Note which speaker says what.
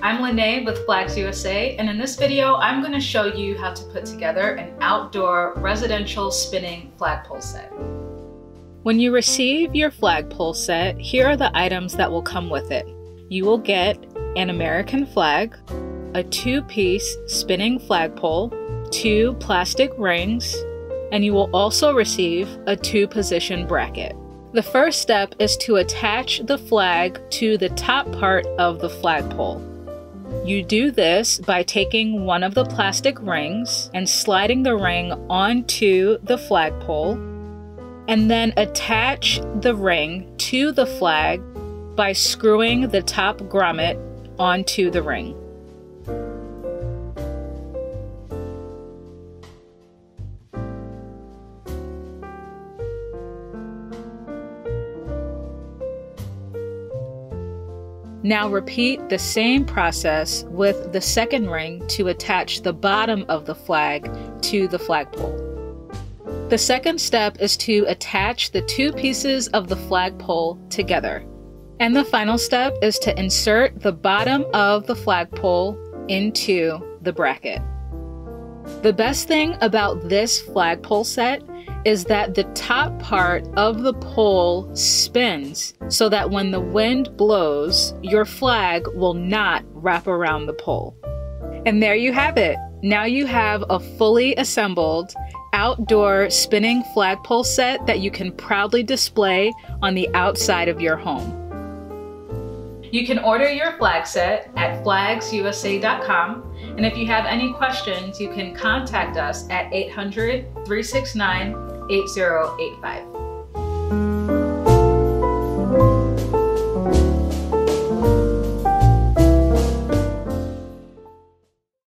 Speaker 1: I'm Lene with Flags USA, and in this video, I'm going to show you how to put together an outdoor residential spinning flagpole set. When you receive your flagpole set, here are the items that will come with it. You will get an American flag, a 2-piece spinning flagpole, 2 plastic rings, and you will also receive a 2-position bracket. The first step is to attach the flag to the top part of the flagpole. You do this by taking one of the plastic rings and sliding the ring onto the flagpole, and then attach the ring to the flag by screwing the top grommet onto the ring. Now repeat the same process with the second ring to attach the bottom of the flag to the flagpole. The second step is to attach the 2 pieces of the flagpole together. And the final step is to insert the bottom of the flagpole into the bracket. The best thing about this flagpole set is that the top part of the pole spins so that when the wind blows, your flag will not wrap around the pole. And there you have it. Now you have a fully assembled outdoor spinning flagpole set that you can proudly display on the outside of your home. You can order your flag set at flagsusa.com, and if you have any questions, you can contact us at 800-369-8085.